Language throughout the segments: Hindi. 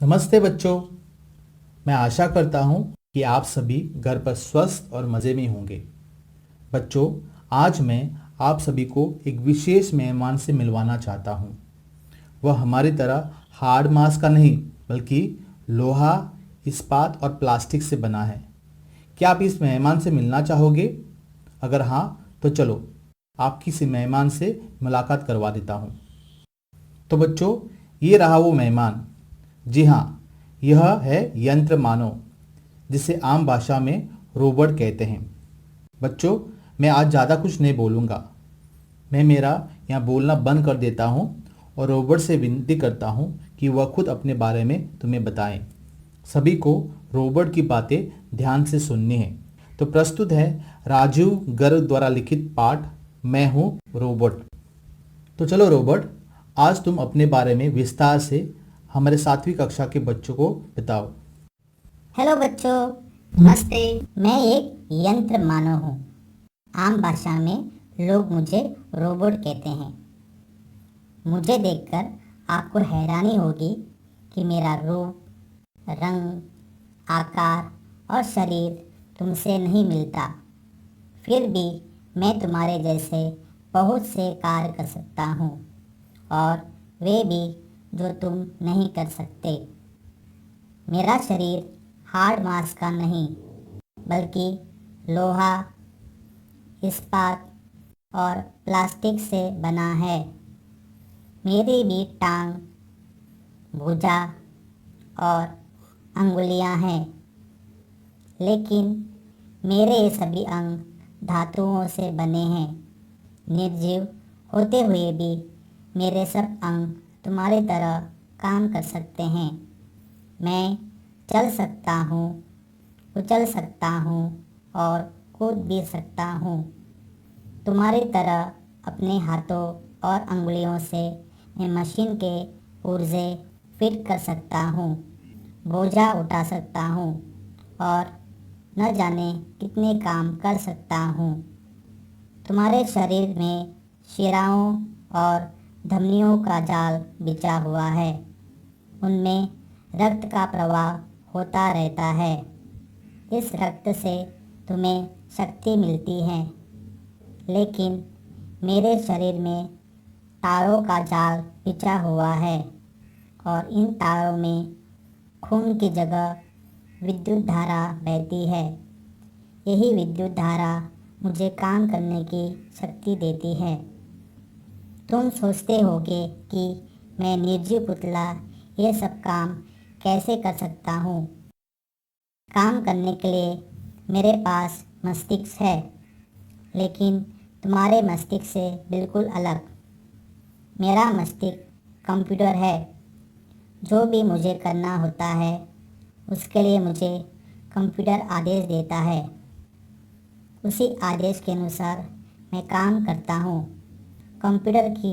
नमस्ते बच्चों। मैं आशा करता हूँ कि आप सभी घर पर स्वस्थ और मज़े में होंगे। बच्चों, आज मैं आप सभी को एक विशेष मेहमान से मिलवाना चाहता हूँ। वह हमारी तरह हार्ड मास का नहीं बल्कि लोहा, इस्पात और प्लास्टिक से बना है। क्या आप इस मेहमान से मिलना चाहोगे? अगर हाँ, तो चलो आपकी इस मेहमान से मुलाकात करवा देता हूँ। तो बच्चों, ये रहा वो मेहमान। जी हाँ, यह है यंत्र मानव, जिसे आम भाषा में रोबोट कहते हैं। बच्चों, मैं आज ज़्यादा कुछ नहीं बोलूँगा। मैं मेरा यहाँ बोलना बंद कर देता हूँ और रोबोट से विनती करता हूँ कि वह खुद अपने बारे में तुम्हें बताएं। सभी को रोबोट की बातें ध्यान से सुननी है। तो प्रस्तुत है राजीव गर्ग द्वारा लिखित पाठ, मैं हूँ रोबोट। तो चलो रोबोट, आज तुम अपने बारे में विस्तार से हमारे 7वीं कक्षा के बच्चों को बताओ। हेलो बच्चों, नमस्ते। मैं एक यंत्र मानव हूँ। आम भाषा में लोग मुझे रोबोट कहते हैं। मुझे देखकर आपको हैरानी होगी कि मेरा रूप, रंग, आकार और शरीर तुमसे नहीं मिलता। फिर भी मैं तुम्हारे जैसे बहुत से कार्य कर सकता हूँ, और वे भी जो तुम नहीं कर सकते। मेरा शरीर हार्ड मांस का नहीं बल्कि लोहा, इस्पात और प्लास्टिक से बना है। मेरी भी टांग, भुजा और अंगुलियां हैं, लेकिन मेरे सभी अंग धातुओं से बने हैं। निर्जीव होते हुए भी मेरे सब अंग तुम्हारी तरह काम कर सकते हैं। मैं चल सकता हूँ, उछल सकता हूँ और कूद भी सकता हूँ। तुम्हारी तरह अपने हाथों और अंगुलियों से मैं मशीन के पुर्जे फिट कर सकता हूँ, बोझा उठा सकता हूँ और न जाने कितने काम कर सकता हूँ। तुम्हारे शरीर में शिराओं और धमनियों का जाल बिछा हुआ है। उनमें रक्त का प्रवाह होता रहता है। इस रक्त से तुम्हें शक्ति मिलती है, लेकिन मेरे शरीर में तारों का जाल बिछा हुआ है, और इन तारों में खून की जगह विद्युत धारा बहती है। यही विद्युत धारा मुझे काम करने की शक्ति देती है। तुम सोचते होगे कि मैं निर्जीव पुतला ये सब काम कैसे कर सकता हूँ। काम करने के लिए मेरे पास मस्तिष्क है, लेकिन तुम्हारे मस्तिष्क से बिल्कुल अलग। मेरा मस्तिष्क कंप्यूटर है। जो भी मुझे करना होता है उसके लिए मुझे कंप्यूटर आदेश देता है। उसी आदेश के अनुसार मैं काम करता हूँ। कंप्यूटर की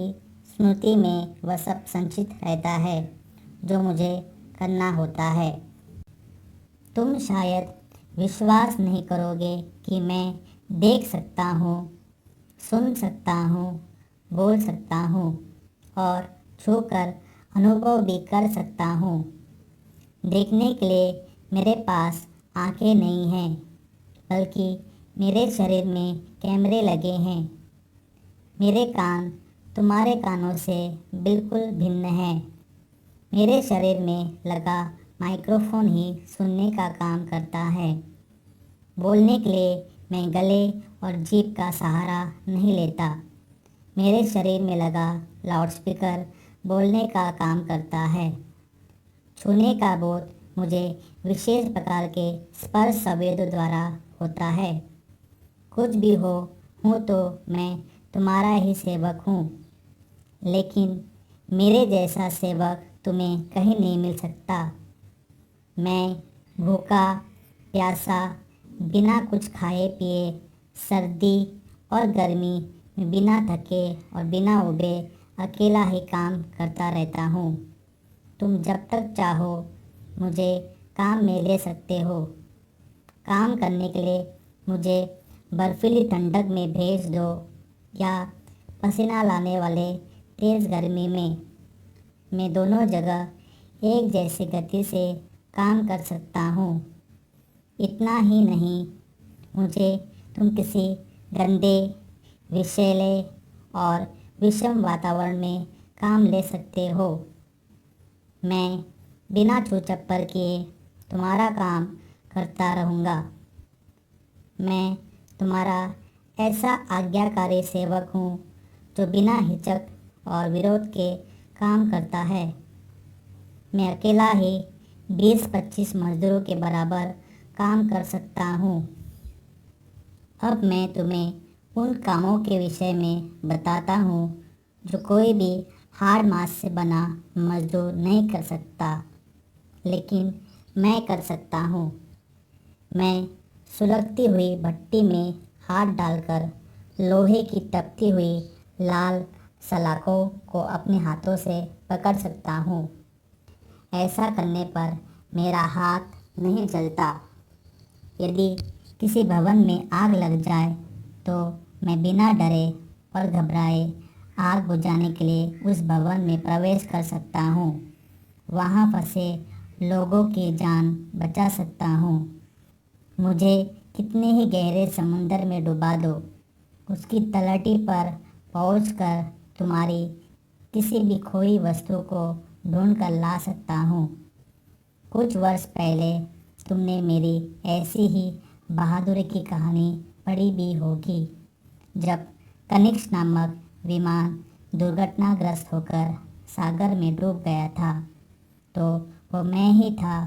स्मृति में वह सब संचित रहता है जो मुझे करना होता है। तुम शायद विश्वास नहीं करोगे कि मैं देख सकता हूँ, सुन सकता हूँ, बोल सकता हूँ और छूकर अनुभव भी कर सकता हूँ। देखने के लिए मेरे पास आंखें नहीं हैं, बल्कि मेरे शरीर में कैमरे लगे हैं। मेरे कान तुम्हारे कानों से बिल्कुल भिन्न हैं। मेरे शरीर में लगा माइक्रोफोन ही सुनने का काम करता है। बोलने के लिए मैं गले और जीभ का सहारा नहीं लेता। मेरे शरीर में लगा लाउडस्पीकर बोलने का काम करता है। छूने का बोध मुझे विशेष प्रकार के स्पर्श संवेदों द्वारा होता है। कुछ भी हो, हूँ तो मैं तुम्हारा ही सेवक हूँ, लेकिन मेरे जैसा सेवक तुम्हें कहीं नहीं मिल सकता। मैं भूखा, प्यासा, बिना कुछ खाए पिए, सर्दी और गर्मी में बिना थके और बिना उबे अकेला ही काम करता रहता हूँ। तुम जब तक चाहो मुझे काम में ले सकते हो। काम करने के लिए मुझे बर्फीली ठंडक में भेज दो या पसीना लाने वाले तेज़ गर्मी में। मैं दोनों जगह एक जैसी गति से काम कर सकता हूँ। इतना ही नहीं, मुझे तुम किसी गंदे, विषैले और विषम वातावरण में काम ले सकते हो। मैं बिना छू चप्पर किए तुम्हारा काम करता रहूँगा। मैं तुम्हारा ऐसा आज्ञाकारी सेवक हूँ जो बिना हिचक और विरोध के काम करता है। मैं अकेला ही 20-25 मजदूरों के बराबर काम कर सकता हूँ। अब मैं तुम्हें उन कामों के विषय में बताता हूँ जो कोई भी हाड़ मांस से बना मजदूर नहीं कर सकता, लेकिन मैं कर सकता हूँ। मैं सुलगती हुई भट्टी में हाथ डालकर लोहे की तपती हुई लाल सलाखों को अपने हाथों से पकड़ सकता हूँ। ऐसा करने पर मेरा हाथ नहीं जलता। यदि किसी भवन में आग लग जाए तो मैं बिना डरे और घबराए आग बुझाने के लिए उस भवन में प्रवेश कर सकता हूँ। वहाँ फंसे लोगों की जान बचा सकता हूँ। मुझे कितने ही गहरे समुंदर में डुबा दो, उसकी तलहटी पर पहुंचकर तुम्हारी किसी भी खोई वस्तु को ढूंढ कर ला सकता हूँ। कुछ वर्ष पहले तुमने मेरी ऐसी ही बहादुरी की कहानी पढ़ी भी होगी, जब कनिष्क नामक विमान दुर्घटनाग्रस्त होकर सागर में डूब गया था। तो वो मैं ही था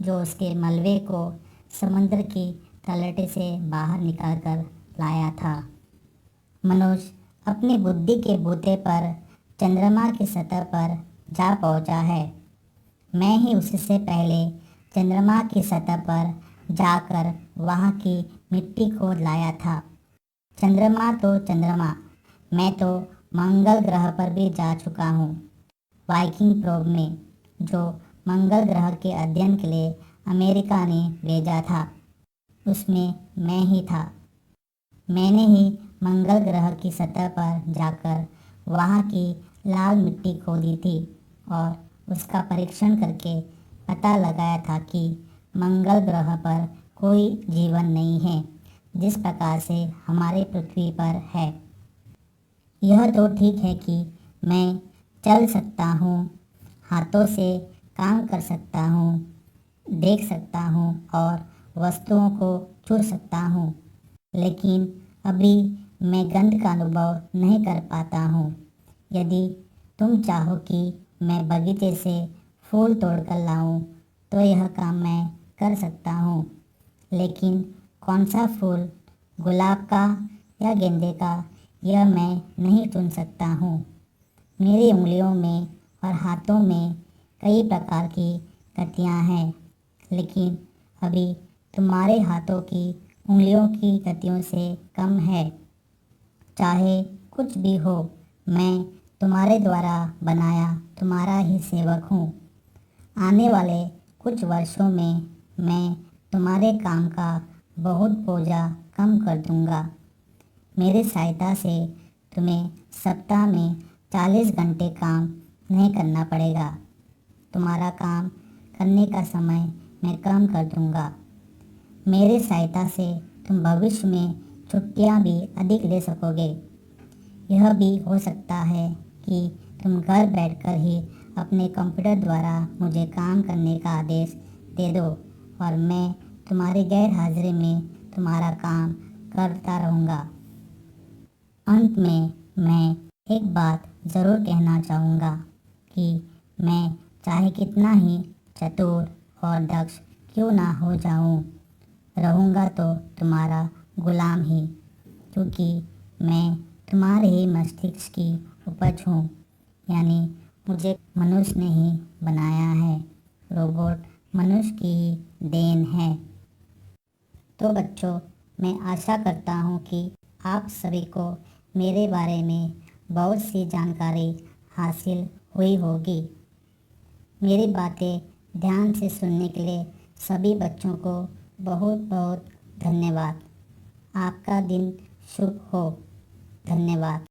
जो उसके मलबे को समुद्र की तलहटी से बाहर निकालकर लाया था। मनुष्य अपनी बुद्धि के बूते पर चंद्रमा की सतह पर जा पहुंचा है। मैं ही उससे पहले चंद्रमा की सतह पर जाकर वहाँ की मिट्टी खोद लाया था। चंद्रमा तो चंद्रमा, मैं तो मंगल ग्रह पर भी जा चुका हूँ, वाइकिंग प्रोब में, जो मंगल ग्रह के अध्ययन के लिए अमेरिका ने भेजा था। उसमें मैं ही था। मैंने ही मंगल ग्रह की सतह पर जाकर वहाँ की लाल मिट्टी खोदी थी और उसका परीक्षण करके पता लगाया था कि मंगल ग्रह पर कोई जीवन नहीं है, जिस प्रकार से हमारे पृथ्वी पर है। यह तो ठीक है कि मैं चल सकता हूँ, हाथों से काम कर सकता हूँ, देख सकता हूँ और वस्तुओं को छू सकता हूँ, लेकिन अभी मैं गंध का अनुभव नहीं कर पाता हूँ। यदि तुम चाहो कि मैं बगीचे से फूल तोड़कर लाऊं, तो यह काम मैं कर सकता हूँ, लेकिन कौन सा फूल, गुलाब का या गेंदे का, यह मैं नहीं चुन सकता हूँ। मेरी उंगलियों में और हाथों में कई प्रकार की गतियाँ हैं, लेकिन अभी तुम्हारे हाथों की उंगलियों की गतियों से कम है। चाहे कुछ भी हो, मैं तुम्हारे द्वारा बनाया तुम्हारा ही सेवक हूँ। आने वाले कुछ वर्षों में मैं तुम्हारे काम का बहुत बोझा कम कर दूंगा। मेरी सहायता से तुम्हें सप्ताह में 40 घंटे काम नहीं करना पड़ेगा। तुम्हारा काम करने का समय मैं कम कर दूंगा। मेरी सहायता से तुम भविष्य में छुट्टियां भी अधिक ले सकोगे। यह भी हो सकता है कि तुम घर बैठकर ही अपने कंप्यूटर द्वारा मुझे काम करने का आदेश दे दो और मैं तुम्हारी गैर हाजिरी में तुम्हारा काम करता रहूँगा। अंत में मैं एक बात ज़रूर कहना चाहूँगा कि मैं चाहे कितना ही चतुर और दक्ष क्यों ना हो जाऊँ, रहूँगा तो तुम्हारा गुलाम ही, क्योंकि मैं तुम्हारे ही मस्तिष्क की उपज हूँ। यानी मुझे मनुष्य ने ही बनाया है, रोबोट मनुष्य की ही देन है। तो बच्चों, मैं आशा करता हूँ कि आप सभी को मेरे बारे में बहुत सी जानकारी हासिल हुई होगी। मेरी बातें ध्यान से सुनने के लिए सभी बच्चों को बहुत बहुत धन्यवाद। आपका दिन शुभ हो। धन्यवाद।